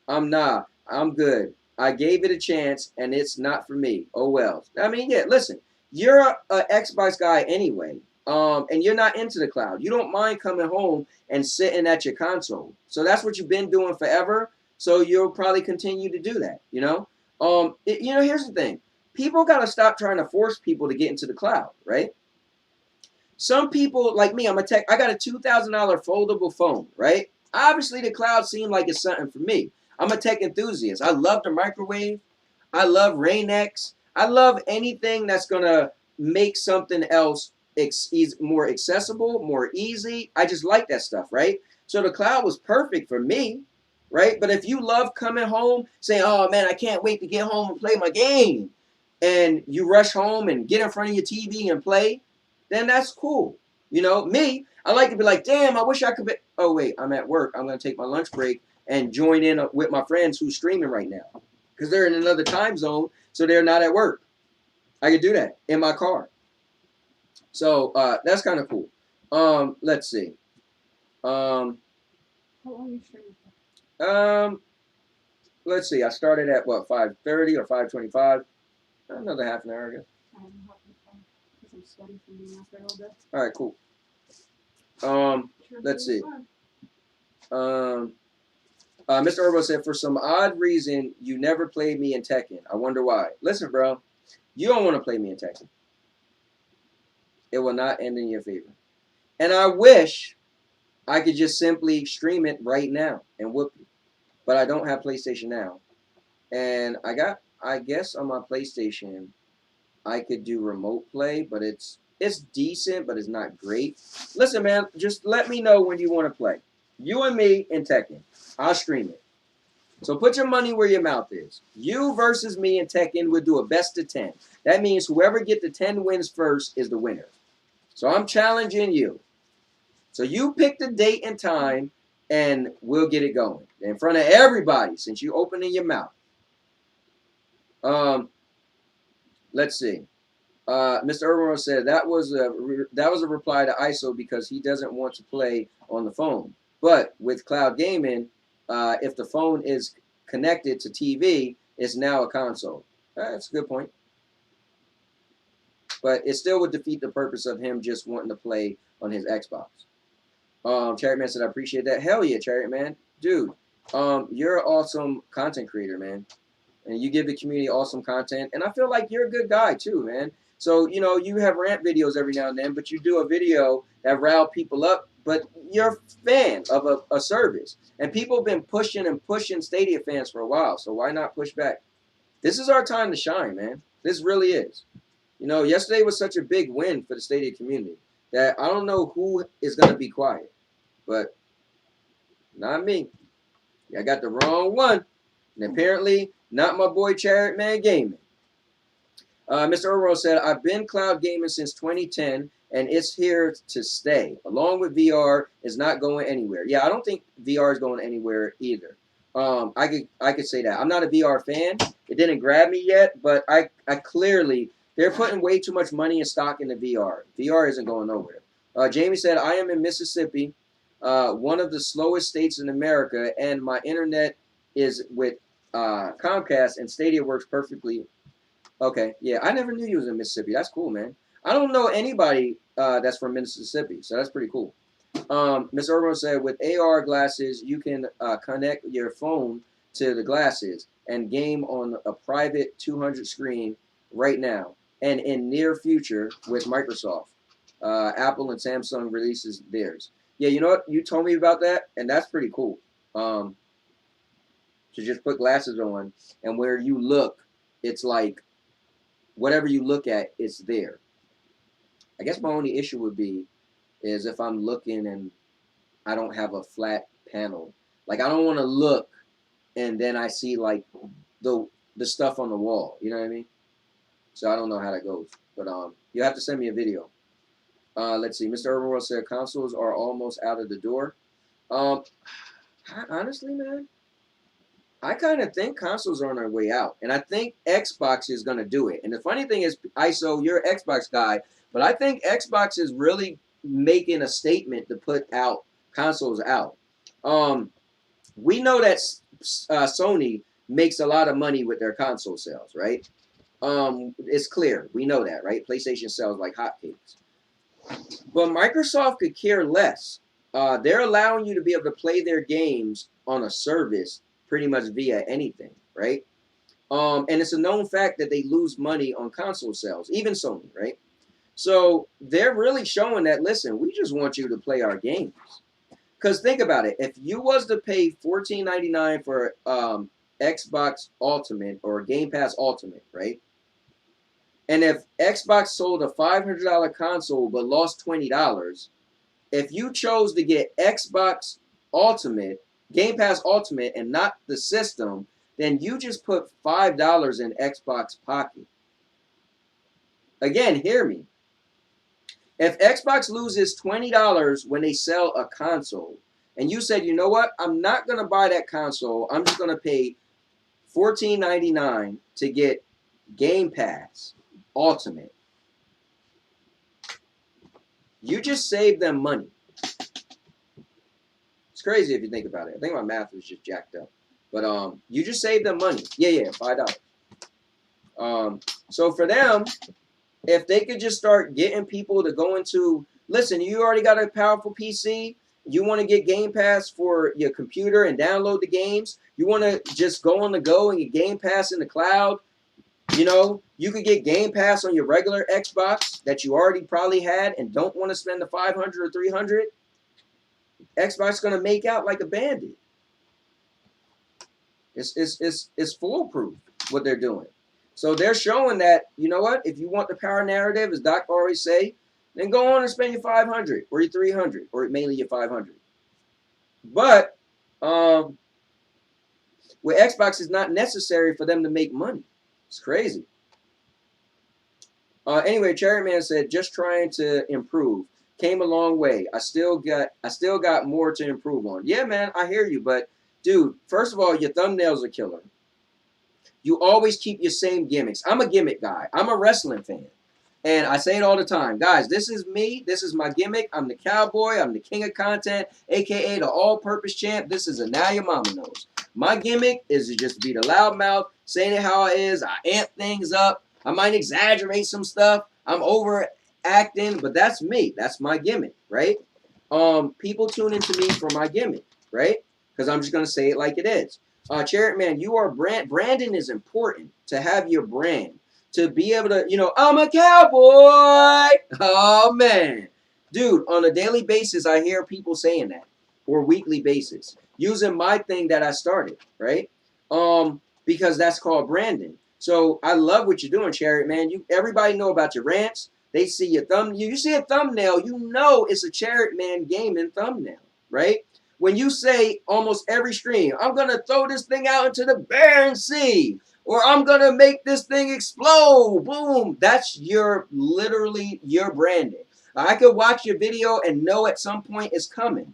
I'm good. I gave it a chance, and it's not for me. Oh, well. I mean, yeah, listen. You're an Xbox guy anyway, and you're not into the cloud. You don't mind coming home and sitting at your console. So that's what you've been doing forever, so you'll probably continue to do that, you know? You know, here's the thing. People got to stop trying to force people to get into the cloud, right? Some people, like me, I got a $2,000 foldable phone, right? Obviously, the cloud seemed like it's something for me. I'm a tech enthusiast. I love the microwave. I love Rain-X. I love anything that's going to make something else more accessible, more easy. I just like that stuff, right? So the cloud was perfect for me, right? But if you love coming home, saying, oh, man, I can't wait to get home and play my game, and you rush home and get in front of your TV and play, then that's cool. You know, me, I like to be like, damn, I wish I could be. Oh, wait, I'm at work. I'm going to take my lunch break and join in with my friends who's streaming right now because they're in another time zone, so they're not at work. I could do that in my car. So that's kind of cool. Let's see. How long are you streaming? Let's see. I started at what, 5:30 or 5:25? Another half an hour, I guess. I'm sweating from being out there all day. All right, cool. Let's see. Mr. Urbo said, for some odd reason, you never played me in Tekken. I wonder why. Listen, bro, you don't want to play me in Tekken. It will not end in your favor. And I wish I could just simply stream it right now and whoop you. But I don't have PlayStation Now. And I guess on my PlayStation, I could do remote play, but it's decent, but it's not great. Listen, man, just let me know when you want to play. You and me in Tekken. I'll stream it. So put your money where your mouth is. You versus me in Tekken, we'll do a best of 10. That means whoever get the 10 wins first is the winner. So I'm challenging you. So you pick the date and time, and we'll get it going in front of everybody since you opening your mouth. Let's see. Mr. Urban said that was a reply to ISO because he doesn't want to play on the phone. But with cloud gaming, if the phone is connected to TV, it's now a console. That's a good point. But it still would defeat the purpose of him just wanting to play on his Xbox. Chariot Man said, I appreciate that. Hell yeah, Chariot Man. Dude, you're an awesome content creator, man. And you give the community awesome content. And I feel like you're a good guy, too, man. So, you know, you have rant videos every now and then, but you do a video that rile people up. But you're a fan of a service. And people have been pushing and pushing Stadia fans for a while. So why not push back? This is our time to shine, man. This really is. You know, yesterday was such a big win for the Stadia community that I don't know who is going to be quiet. But not me. I got the wrong one. And apparently, not my boy Chariot Man Gaming. Mr. Earl said, I've been cloud gaming since 2010, and it's here to stay. Along with VR, is not going anywhere. Yeah, I don't think VR is going anywhere either. I could say that. I'm not a VR fan. It didn't grab me yet, but I clearly, they're putting way too much money and stock into VR. VR isn't going nowhere. Jamie said, I am in Mississippi, one of the slowest states in America, and my internet is with Comcast, and Stadia works perfectly. Okay, yeah, I never knew you was in Mississippi. That's cool, man. I don't know anybody that's from Mississippi, so that's pretty cool. Ms. Urban said, with AR glasses, you can connect your phone to the glasses and game on a private 200 screen right now, and in near future with Microsoft. Apple and Samsung releases theirs. Yeah, you know what? You told me about that, and that's pretty cool. To just put glasses on, and where you look, it's like whatever you look at, it's there. I guess my only issue would be is if I'm looking and I don't have a flat panel. Like, I don't want to look and then I see like the stuff on the wall. You know what I mean? So I don't know how that goes. But you have to send me a video. Let's see. Mr. Urban World said consoles are almost out of the door. Honestly, man, I kind of think consoles are on their way out. And I think Xbox is going to do it. And the funny thing is, ISO, you're an Xbox guy, but I think Xbox is really making a statement to put out consoles out. We know that Sony makes a lot of money with their console sales, right? It's clear. We know that, right? PlayStation sells like hotcakes. But Microsoft could care less. They're allowing you to be able to play their games on a service pretty much via anything, right? And it's a known fact that they lose money on console sales, even Sony, right? So they're really showing that, listen, we just want you to play our games. Because think about it. If you was to pay $14.99 for Xbox Ultimate or Game Pass Ultimate, right? And if Xbox sold a $500 console but lost $20, if you chose to get Xbox Ultimate, Game Pass Ultimate, and not the system, then you just put $5 in Xbox pocket. Again, hear me. If Xbox loses $20 when they sell a console, and you said, you know what, I'm not going to buy that console, I'm just going to pay $14.99 to get Game Pass Ultimate, you just saved them money. It's crazy if you think about it. I think my math was just jacked up. But you just saved them money. Yeah, $5. So for them, if they could just start getting people to go into, listen, you already got a powerful PC, you want to get Game Pass for your computer and download the games, you want to just go on the go and get Game Pass in the cloud, you know, you could get Game Pass on your regular Xbox that you already probably had and don't want to spend the $500 or $300. Xbox is going to make out like a bandit. It's foolproof what they're doing. So they're showing that, you know what, if you want the power narrative, as Doc always say, then go on and spend your $500 or your $300 or mainly your $500. But with Xbox, it's not necessary for them to make money. It's crazy. Anyway, Cherry Man said, just trying to improve. Came a long way. I still got more to improve on. Yeah, man, I hear you, but dude, first of all, your thumbnails are killer. You always keep your same gimmicks. I'm a gimmick guy. I'm a wrestling fan. And I say it all the time. Guys, this is me. This is my gimmick. I'm the cowboy. I'm the king of content, a.k.a. the all-purpose champ. This is a Now Your Mama Knows. My gimmick is to just be the loudmouth, saying it how it is. I amp things up. I might exaggerate some stuff. I'm overacting, but that's me. That's my gimmick, right? People tune into me for my gimmick, right? Because I'm just gonna say it like it is. Chariot Man, you are branding is important to have your brand. To be able to, I'm a cowboy. Oh man. Dude, on a daily basis, I hear people saying that. Or weekly basis. Using my thing that I started, right? Because that's called branding. So I love what you're doing, Chariot Man. Everybody know about your rants. They see your you see a thumbnail, you know it's a Chariot Man gaming thumbnail, right? When you say almost every stream, I'm gonna throw this thing out into the barren sea, or I'm gonna make this thing explode, boom. That's literally your branding. I could watch your video and know at some point it's coming.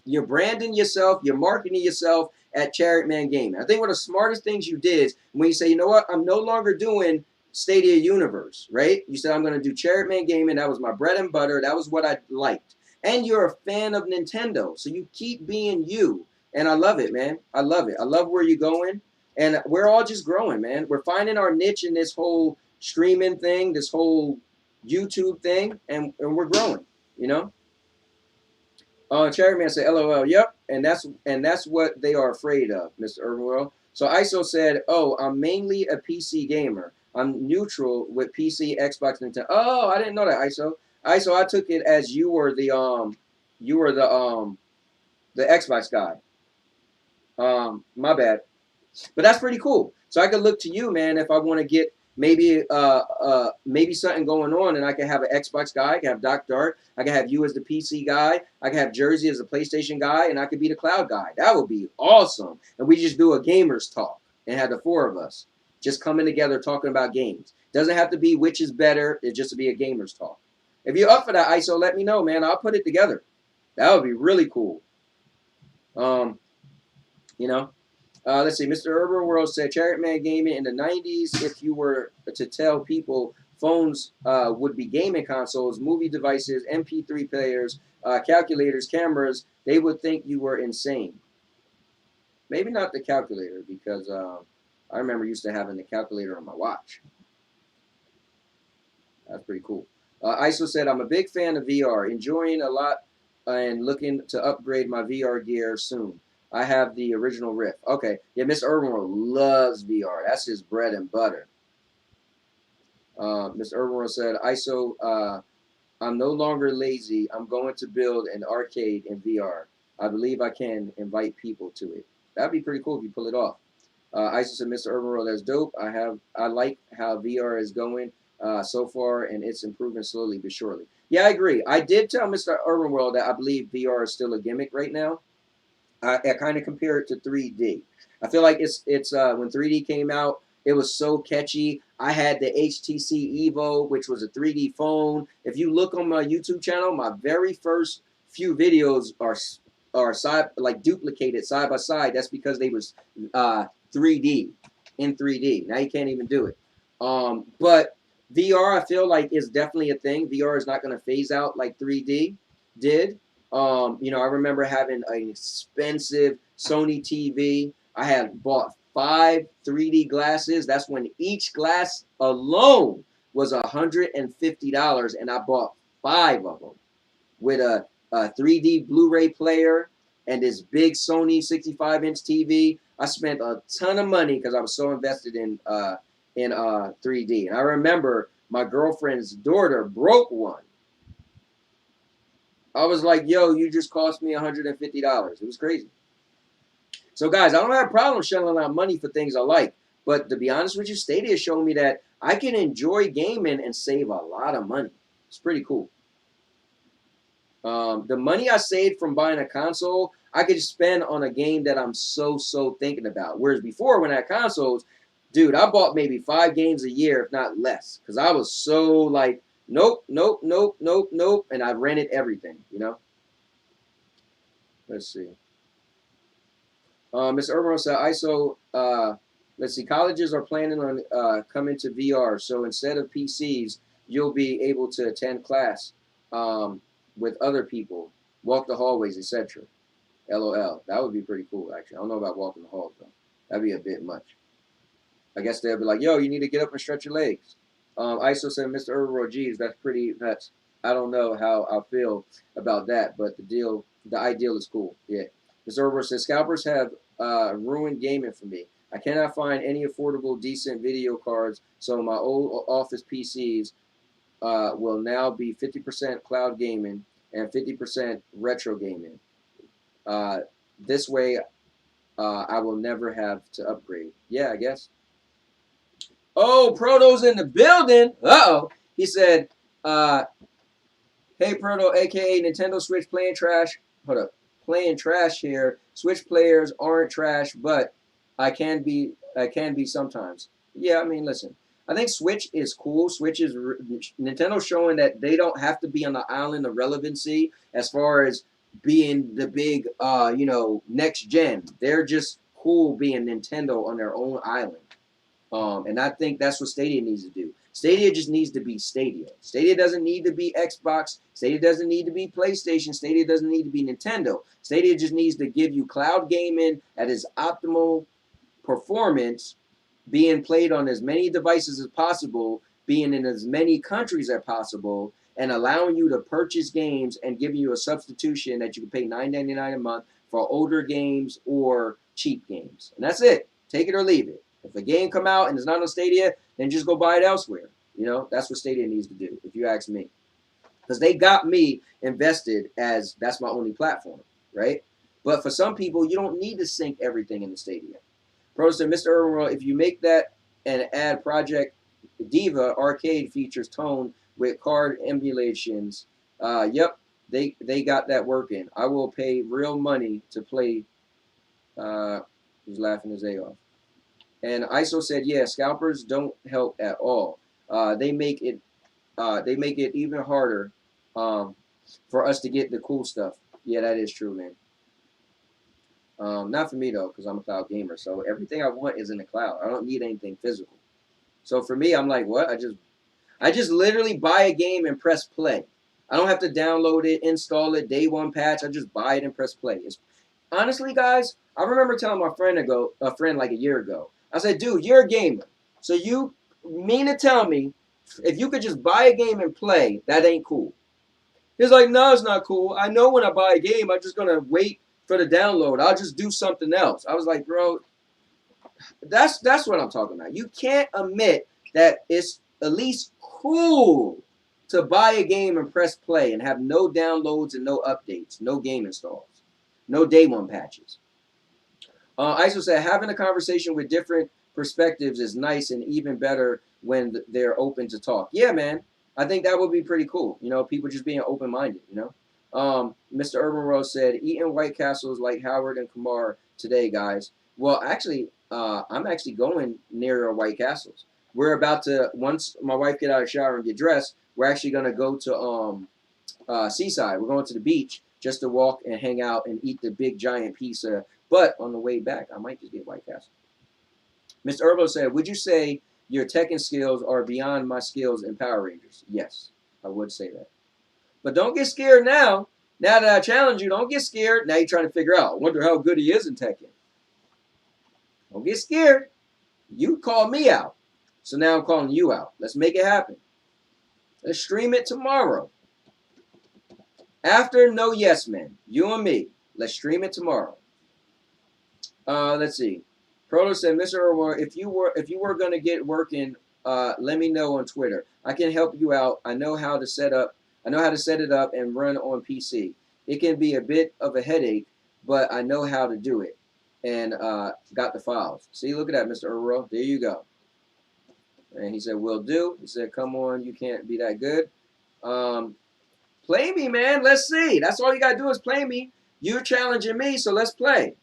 You're branding yourself, you're marketing yourself at Chariot Man Gaming. I think one of the smartest things you did is when you say, you know what, I'm no longer doing Stadia Universe, right? You said, I'm going to do Chariot Man Gaming. That was my bread and butter. That was what I liked. And you're a fan of Nintendo, so you keep being you. And I love it, man. I love it. I love where you're going. And we're all just growing, man. We're finding our niche in this whole streaming thing, this whole YouTube thing, and we're growing, you know? Cherry Man said, LOL, yep, and that's what they are afraid of, Mr. Irwell. So ISO said, oh, I'm mainly a PC gamer. I'm neutral with PC, Xbox, Nintendo. Oh, I didn't know that, ISO. ISO, I took it as you were the Xbox guy. My bad. But that's pretty cool. So I could look to you, man, if I want to get maybe something going on, and I can have an Xbox guy, I can have Doc Dart, I can have you as the PC guy, I can have Jersey as the PlayStation guy, and I could be the cloud guy. That would be awesome. And we just do a gamers talk and have the four of us just coming together talking about games. Doesn't have to be which is better. It's just to be a gamers talk. If you're up for that, ISO, let me know, man. I'll put it together. That would be really cool. You know. Let's see. Mr. Urban World said, Chariot Man Gaming in the 90s, if you were to tell people phones would be gaming consoles, movie devices, MP3 players, calculators, cameras, they would think you were insane. Maybe not the calculator, because I remember used to having the calculator on my watch. That's pretty cool. ISO said, I'm a big fan of VR, enjoying a lot and looking to upgrade my VR gear soon. I have the original Rift. Okay. Yeah, Mr. Urban World loves VR. That's his bread and butter. Mr. Urban World said, ISO, I'm no longer lazy. I'm going to build an arcade in VR. I believe I can invite people to it. That'd be pretty cool if you pull it off. ISO said, Mr. Urban World, that's dope. I like how VR is going so far, and it's improving slowly but surely. Yeah, I agree. I did tell Mr. Urban World that I believe VR is still a gimmick right now. I kind of compare it to 3D. I feel like it's when 3D came out, it was so catchy. I had the HTC Evo, which was a 3D phone. If you look on my YouTube channel, my very first few videos are duplicated side by side. That's because they was 3D in 3D. Now you can't even do it. But VR, I feel like is definitely a thing. VR is not going to phase out like 3D did. I remember having an expensive Sony TV. I had bought 5 3D glasses. That's when each glass alone was $150, and I bought 5 of them with a 3D Blu-ray player and this big Sony 65-inch TV. I spent a ton of money because I was so invested in 3D. And I remember my girlfriend's daughter broke one. I was like, yo, you just cost me $150. It was crazy. So, guys, I don't have a problem shelling out money for things I like. But to be honest with you, Stadia showed me that I can enjoy gaming and save a lot of money. It's pretty cool. The money I saved from buying a console, I could spend on a game that I'm so thinking about. Whereas before, when I had consoles, dude, I bought maybe 5 games a year, if not less. Because I was so like, nope. And I rented everything, Let's see. Ms. Urban said, ISO, let's see, colleges are planning on coming to VR. So instead of PCs, you'll be able to attend class with other people, walk the hallways, etc. LOL. That would be pretty cool, actually. I don't know about walking the halls, though. That'd be a bit much. I guess they'll be like, yo, you need to get up and stretch your legs. ISO said, Mr. Herbivore, geez, that's I don't know how I feel about that, but the ideal is cool. Yeah. Mr. Herbivore says, scalpers have ruined gaming for me. I cannot find any affordable, decent video cards, so my old office PCs will now be 50% cloud gaming and 50% retro gaming. This way, I will never have to upgrade. Yeah, I guess. Oh, Proto's in the building. Uh-oh. He said, hey, Proto, a.k.a. Nintendo Switch playing trash. Hold up. Playing trash here. Switch players aren't trash, but I can be sometimes. Yeah, I mean, listen. I think Switch is cool. Switch is Nintendo showing that they don't have to be on the island of relevancy as far as being the big, next gen. They're just cool being Nintendo on their own island. And I think that's what Stadia needs to do. Stadia just needs to be Stadia. Stadia doesn't need to be Xbox. Stadia doesn't need to be PlayStation. Stadia doesn't need to be Nintendo. Stadia just needs to give you cloud gaming at its optimal performance, being played on as many devices as possible, being in as many countries as possible, and allowing you to purchase games and giving you a substitution that you can pay $9.99 a month for older games or cheap games. And that's it. Take it or leave it. If a game come out and it's not on Stadia, then just go buy it elsewhere. That's what Stadia needs to do, if you ask me. Because they got me invested as that's my only platform, right? But for some people, you don't need to sync everything in the Stadia. Pro said, Mr. Irwin, if you make that and add Project Diva arcade features tone with card emulations, yep, they got that working. I will pay real money to play. He's laughing his A off. And ISO said, yeah, scalpers don't help at all. They make it even harder for us to get the cool stuff. Yeah, that is true, man. Not for me though, because I'm a cloud gamer. So everything I want is in the cloud. I don't need anything physical. So for me, I'm like, what? I just literally buy a game and press play. I don't have to download it, install it, day one patch. I just buy it and press play. Honestly, guys, I remember telling my friend like a year ago. I said, dude, you're a gamer. So you mean to tell me if you could just buy a game and play, that ain't cool? He's like, no, it's not cool. I know when I buy a game, I'm just going to wait for the download. I'll just do something else. I was like, bro, that's what I'm talking about. You can't admit that it's at least cool to buy a game and press play and have no downloads and no updates, no game installs, no day one patches. ISO said, having a conversation with different perspectives is nice and even better when they're open to talk. Yeah, man. I think that would be pretty cool. People just being open-minded, Mr. Urban Rose said, eating White Castles like Howard and Kumar today, guys. Well, actually, I'm actually going near White Castles. We're about to, once my wife get out of the shower and get dressed, we're actually going to go to Seaside. We're going to the beach just to walk and hang out and eat the big giant pizza. But on the way back, I might just get White Castle. Mr. Urbo said, would you say your Tekken skills are beyond my skills in Power Rangers? Yes, I would say that. But don't get scared now. Now that I challenge you, don't get scared. Now you're trying to figure out, I wonder how good he is in Tekken. Don't get scared. You call me out. So now I'm calling you out. Let's make it happen. Let's stream it tomorrow. After No Yes Men, you and me. Let's stream it tomorrow. Let's see. Proto said, Mr. Irwin, if you were gonna get working, let me know on Twitter. I can help you out. I know how to set it up and run on PC. It can be a bit of a headache, but I know how to do it. And got the files. See, look at that, Mr. Irwin. There you go. And he said, will do. He said, come on, you can't be that good. Play me, man. Let's see. That's all you gotta do is play me. You're challenging me, so let's play.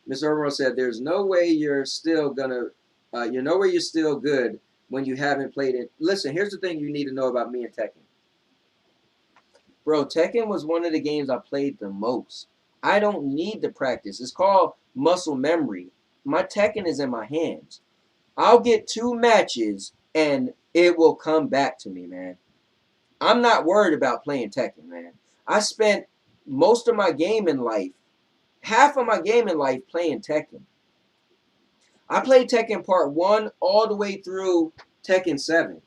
Mr. Irwin said, there's no way you're still gonna, you're still good when you haven't played it. Listen, here's the thing you need to know about me and Tekken. Bro, Tekken was one of the games I played the most. I don't need to practice. It's called muscle memory. My Tekken is in my hands. I'll get 2 matches and it will come back to me, man. I'm not worried about playing Tekken, man. I spent most of my gaming life, half of my gaming life playing Tekken. I played Tekken Part 1 all the way through Tekken 7.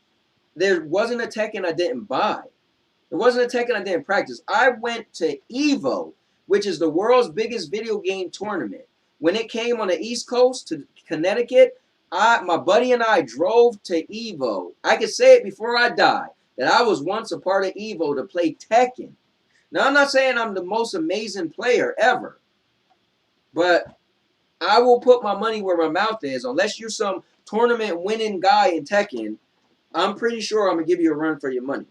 There wasn't a Tekken I didn't buy. There wasn't a Tekken I didn't practice. I went to EVO, which is the world's biggest video game tournament. When it came on the East Coast to Connecticut, my buddy and I drove to EVO. I could say it before I die, that I was once a part of EVO to play Tekken. Now, I'm not saying I'm the most amazing player ever, but I will put my money where my mouth is. Unless you're some tournament winning guy in Tekken, I'm pretty sure I'm going to give you a run for your money.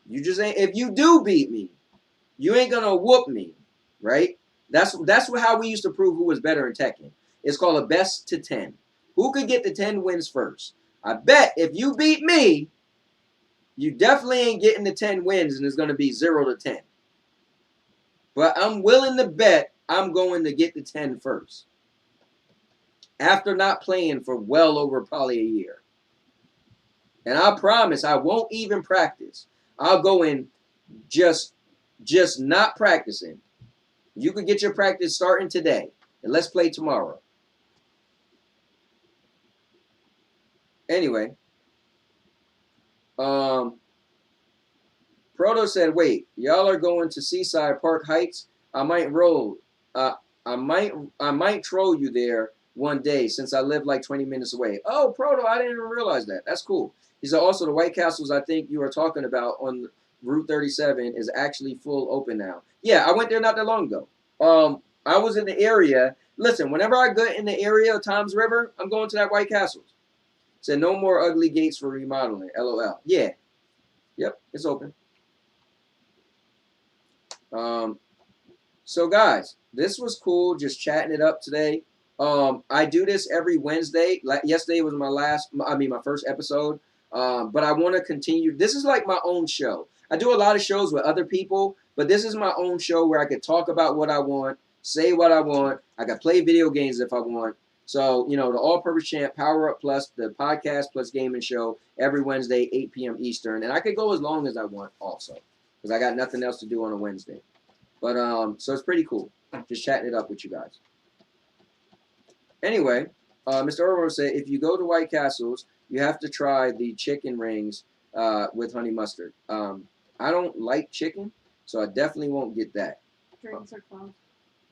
You just ain't, if you do beat me, you ain't going to whoop me, right? That's how we used to prove who was better in Tekken. It's called a best to 10. Who could get the 10 wins first? I bet if you beat me, you definitely ain't getting the 10 wins, and it's going to be 0 to 10. But I'm willing to bet I'm going to get the 10 first. After not playing for well over probably a year. And I promise I won't even practice. I'll go in just not practicing. You could get your practice starting today. And let's play tomorrow. Anyway. Proto said, wait, y'all are going to Seaside Park Heights? I might roll. I might troll you there one day since I live like 20 minutes away. Oh, Proto, I didn't even realize that. That's cool. He said also the White Castles I think you are talking about on Route 37 is actually full open now. Yeah, I went there not that long ago. I was in the area. Listen, whenever I go in the area of Toms River, I'm going to that White Castles. Said no more ugly gates for remodeling. LOL. Yeah. Yep, it's open. So guys, this was cool. Just chatting it up today. I do this every Wednesday. Yesterday was my first episode. But I want to continue. This is like my own show. I do a lot of shows with other people, but this is my own show where I could talk about what I want, say what I want. I could play video games if I want. So, you know, the All-Purpose Champ, Power Up Plus, the podcast plus gaming show every Wednesday, 8 p.m. Eastern. And I could go as long as I want also because I got nothing else to do on a Wednesday. But, so it's pretty cool. Just chatting it up with you guys. Anyway, Mr. Orwell said, if you go to White Castles, you have to try the chicken rings with honey mustard. I don't like chicken, so I definitely won't get that. Drinks are closed.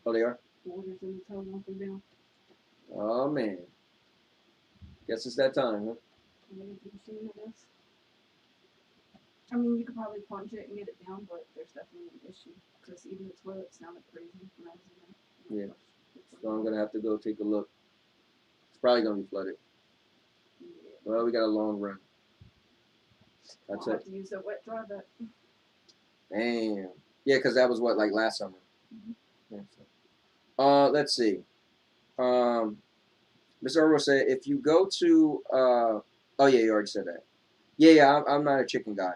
Oh, they are? Waters in the tub won't be down. Oh, man. Guess it's that time, huh? I mean, you could probably plunge it and get it down, but there's definitely an issue. Because even the toilet sounded crazy when I was in there. Yeah. So I'm going to have to go take a look. It's probably going to be flooded. Yeah. Well, we got a long run. I'll have to use that wet dry bet. Damn. Yeah, because that was what, like last summer. Mm-hmm. Yeah, so. Let's see. Mr. Orwell said, if you go to, oh yeah, you already said that. Yeah, I'm not a chicken guy.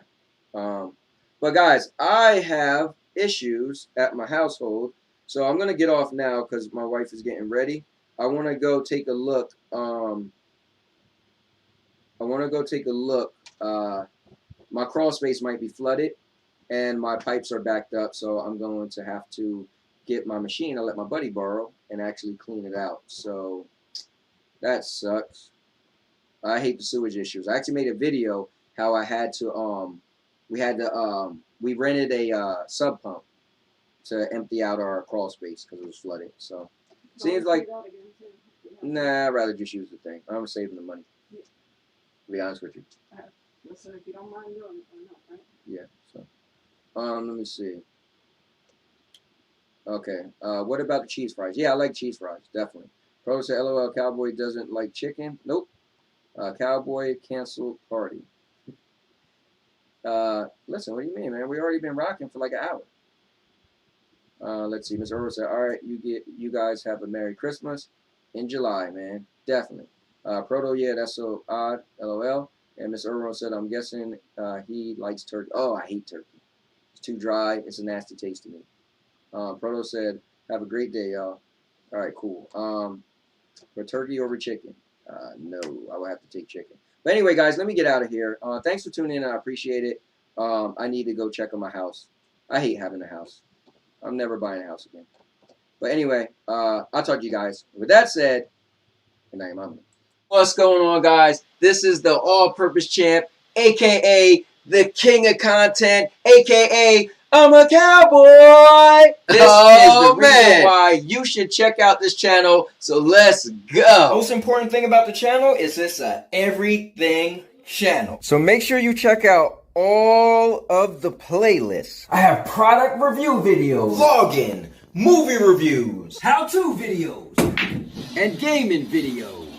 But guys, I have issues at my household, so I'm going to get off now because my wife is getting ready. I want to go take a look. My crawl space might be flooded, and my pipes are backed up, so I'm going to have to get my machine I let my buddy borrow and actually clean it out. So that sucks. I hate the sewage issues. I actually made a video how I had to we rented a sub pump to empty out our crawl space because it was flooded. So seems like nah, I'd rather just use the thing. I'm saving the money. Yeah. To be honest with you. Listen, if you don't mind doing it, why not, right? Yeah. So let me see. Okay. What about the cheese fries? Yeah, I like cheese fries, definitely. Pro said, LOL, Cowboy doesn't like chicken. Nope. Cowboy canceled party. Listen, what do you mean, man? We already been rocking for like an hour. Let's see. Mr. Earl said, all right, you guys have a Merry Christmas in July, man. Definitely. Proto, yeah, that's so odd. LOL. And Mr. Earl said, I'm guessing he likes turkey. Oh, I hate turkey. It's too dry. It's a nasty taste to me. Proto said, have a great day, y'all. All right, cool. For turkey over chicken? No, I will have to take chicken. But anyway, guys, let me get out of here. Thanks for tuning in. I appreciate it. I need to go check on my house. I hate having a house. I'm never buying a house again. But anyway, I'll talk to you guys. With that said, And now your mama knows. What's going on, guys? This is the All-Purpose Champ, aka the King of Content, aka I'm a cowboy. This is the reason why you should check out this channel. So let's go. Most important thing about the channel is it's a everything channel. So make sure you check out all of the playlists. I have product review videos, Vlogging, movie reviews, how-to videos, And gaming videos.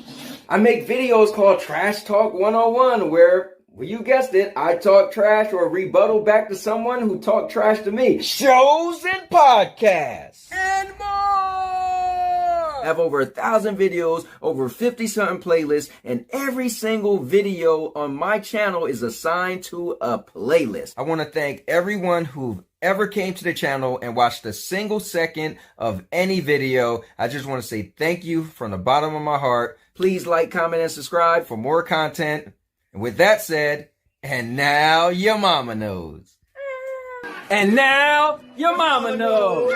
I make videos called Trash Talk 101 where, well, you guessed it, I talk trash or rebuttal back to someone who talked trash to me. shows and podcasts, and more. I have over 1,000 videos, over 50-something playlists, and every single video on my channel is assigned to a playlist. I want to thank everyone who ever came to the channel and watched a single second of any video. I just want to say thank you from the bottom of my heart. Please like, comment, and subscribe for more content. And with that said, and now your mama knows. And now your mama knows.